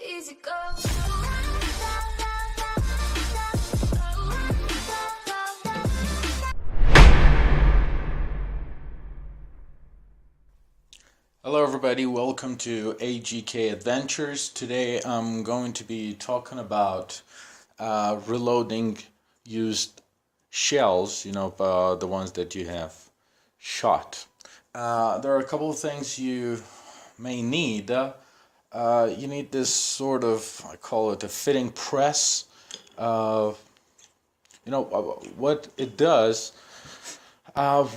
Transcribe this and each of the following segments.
easy go. Hello everybody, welcome to AGK Adventures. Today I'm going to be talking about reloading used shells, the ones that you have shot. There are a couple of things you may need. You need this sort of, I call it a fitting press. What it does,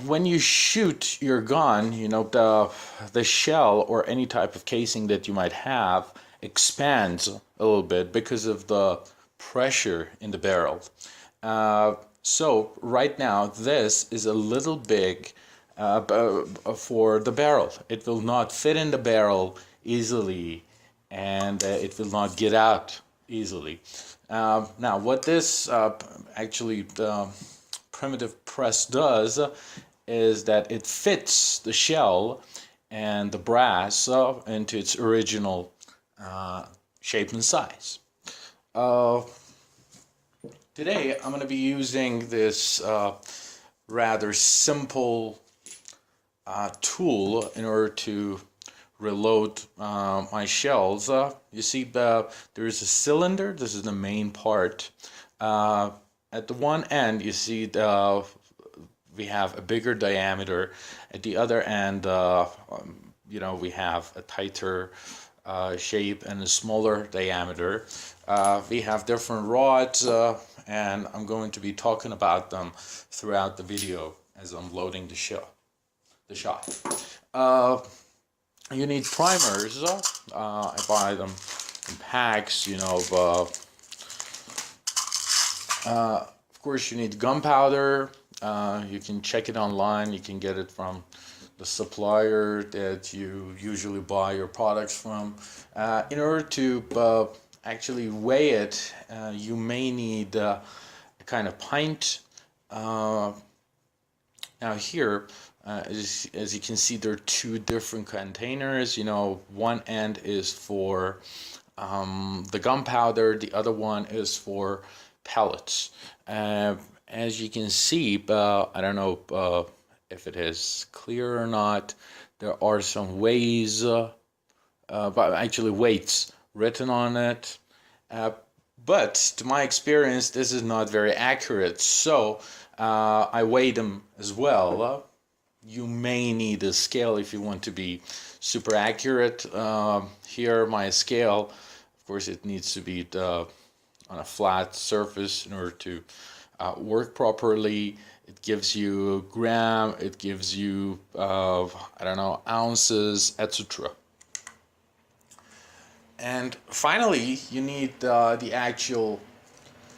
when you shoot your gun, the shell or any type of casing that you might have expands a little bit because of the pressure in the barrel. So right now this is a little big for the barrel. It will not fit in the barrel easily, and it will not get out easily. Now what this actually primitive press does is that it fits the shell and the brass into its original shape and size. Today I'm going to be using this rather simple tool in order to reload my shells. You see there is a cylinder. This is the main part. At the one end, you see we have a bigger diameter. At the other end, we have a tighter shape and a smaller diameter. We have different rods, and I'm going to be talking about them throughout the video as I'm loading the shot. You need primers. I buy them in packs, of course, you need gunpowder. You can check it online. You can get it from the supplier that you usually buy your products from. In order to actually weigh it, you may need a kind of pint. Now here, as you can see, there are two different containers. One end is for the gunpowder. The other one is for pellets. As you can see, I don't know if it is clear or not, there are some weights written on it, but to my experience this is not very accurate, so I weighed them as well. You may need a scale if you want to be super accurate. Here my scale, of course it needs to be on a flat surface in order to work properly. It gives you a gram, it gives you ounces, etc. And finally you need the actual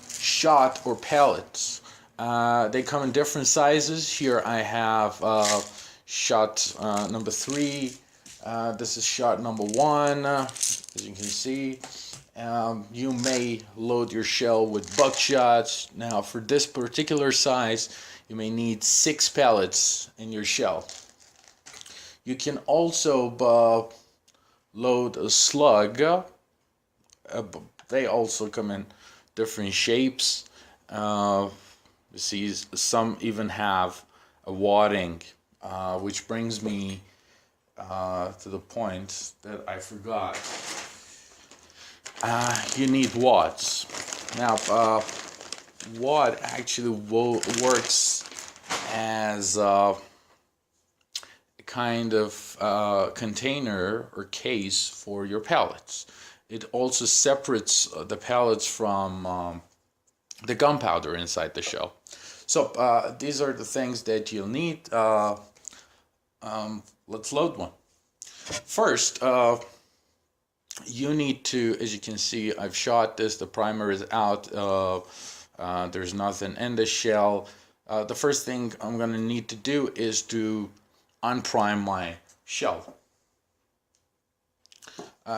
shot or pellets. They come in different sizes. Here I have shot number 3. This is shot number 1, as you can see. You may load your shell with buckshots. Now for this particular size you may need 6 pellets in your shell. You can also load a slug. They also come in different shapes. You see some even have a wadding, which brings me to the point that I forgot. You need wads. Now, wad actually works as a kind of container or case for your pellets. It also separates the pellets from the gunpowder inside the shell. So these are the things that you'll need. Let's load one. First, you need to, as you can see, I've shot this, the primer is out, there's nothing in the shell. The first thing I'm going to need to do is to unprime my shell.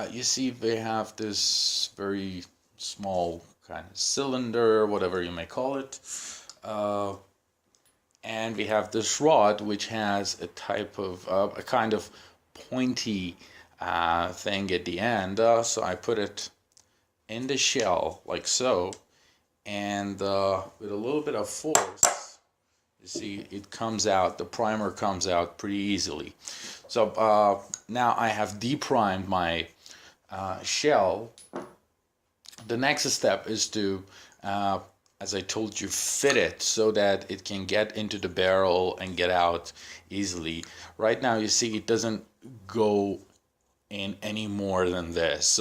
You see they have this very small kind of cylinder, whatever you may call it, and we have this rod which has a type of a kind of pointy thing at the end, so I put it in the shell like so, and with a little bit of force, you see it comes out, the primer comes out pretty easily. So now I have deprimed my shell. The next step is to, as I told you, fit it so that it can get into the barrel and get out easily. Right now you see it doesn't go in any more than this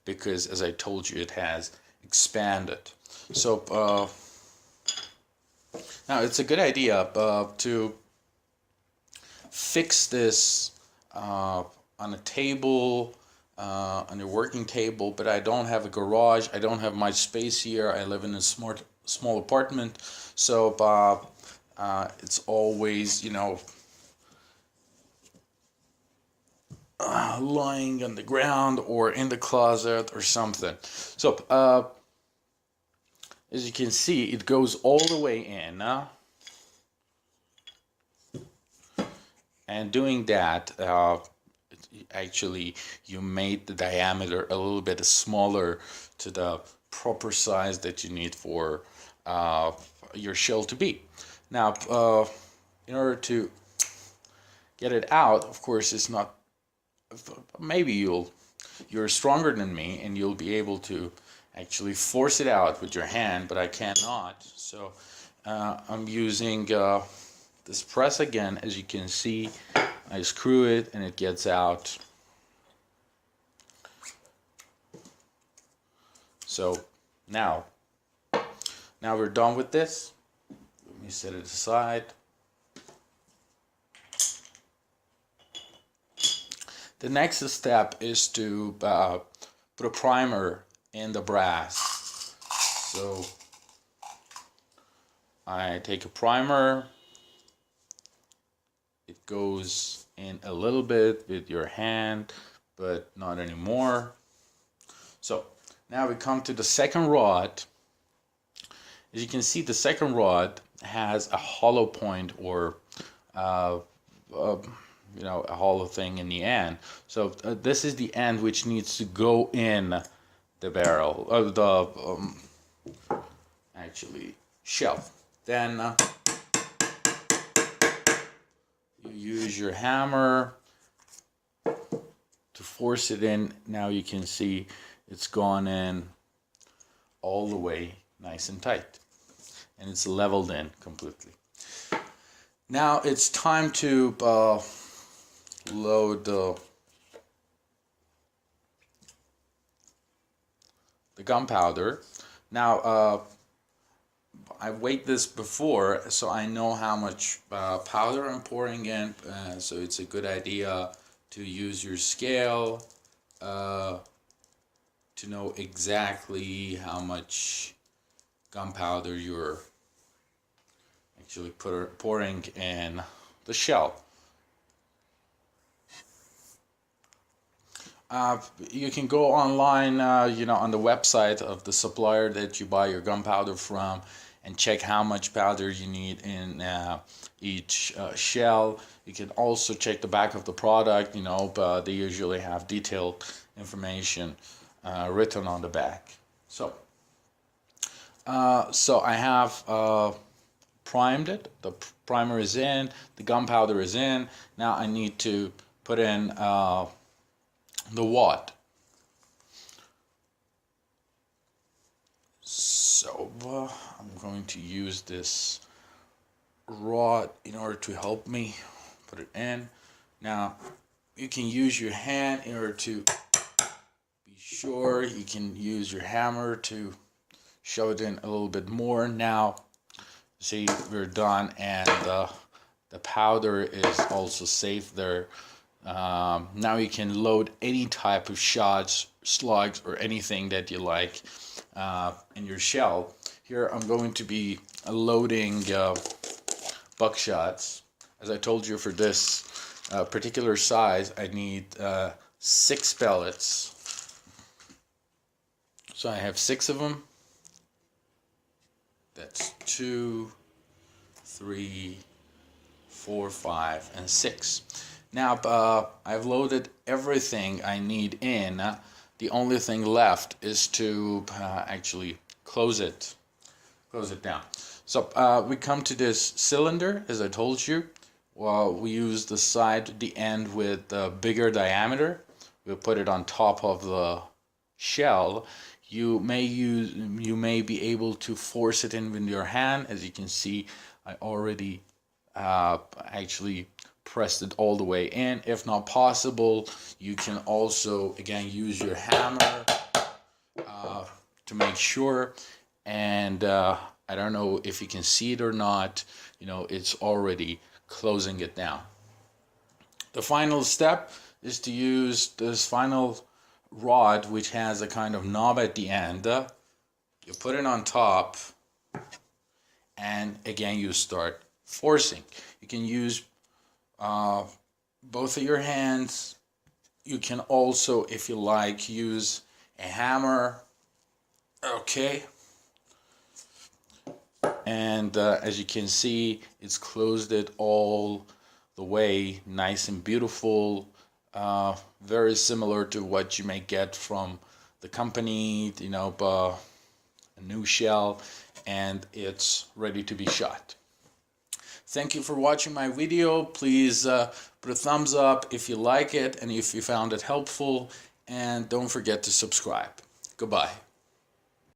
because, as I told you, it has expanded. So now it's a good idea to fix this on a table, on your working table, but I don't have a garage, I don't have much space here, I live in a small apartment, so it's always, you know, lying on the ground or in the closet or something. So as you can see, it goes all the way in, and doing that, actually you made the diameter a little bit smaller to the proper size that you need for your shell to be. Now, in order to get it out, of course, it's not, maybe you're stronger than me and you'll be able to actually force it out with your hand, but I cannot. So I'm using this press again. As you can see, I screw it and it gets out. So now we're done with this. Let me set it aside. The next step is to put a primer in the brass. So I take a primer, it goes in a little bit with your hand, but not anymore. So now we come to the second rod. As you can see, the second rod has a hollow point, or you know, a hollow thing in the end. So this is the end which needs to go in the barrel, actually shell. Then you use your hammer to force it in. Now you can see it's gone in all the way nice and tight, and it's leveled in completely. Now it's time to load the gunpowder. Now I weighed this before, so I know how much powder I'm pouring in, so it's a good idea to use your scale to know exactly how much gunpowder you're actually pouring in the shell. You can go online, you know, on the website of the supplier that you buy your gunpowder from, and check how much powder you need in each shell. You can also check the back of the product, you know, but they usually have detailed information written on the back. So I have primed it. The primer is in, the gunpowder is in. Now I need to put in the wad. So I'm going to use this rod in order to help me put it in. Now you can use your hand in order to be sure. You can use your hammer to shove it in a little bit more. Now see, we're done, and the powder is also safe there. Now you can load any type of shots, slugs, or anything that you like in your shell. Here I'm going to be loading buckshots. As I told you, for this particular size I need 6 pellets. So I have 6 of them. That's 2, 3, 4, 5, and 6. Now I've loaded everything I need in. The only thing left is to actually close it down. So we come to this cylinder, as I told you. Well, we use the end with the bigger diameter. We'll put it on top of the shell. You may be able to force it in with your hand. As you can see, I already actually pressed it all the way in. If not possible, you can also again use your hammer to make sure. And I don't know if you can see it or not, you know, it's already closing it down. The final step is to use this final rod, which has a kind of knob at the end. You put it on top, and again you start forcing. You can use both of your hands. You can also, if you like, use a hammer. Okay. And as you can see, it's closed it all the way, nice and beautiful. Very similar to what you may get from the company, you know, a new shell, and it's ready to be shot. Thank you for watching my video. Please put a thumbs up if you like it and if you found it helpful, and don't forget to subscribe. Goodbye.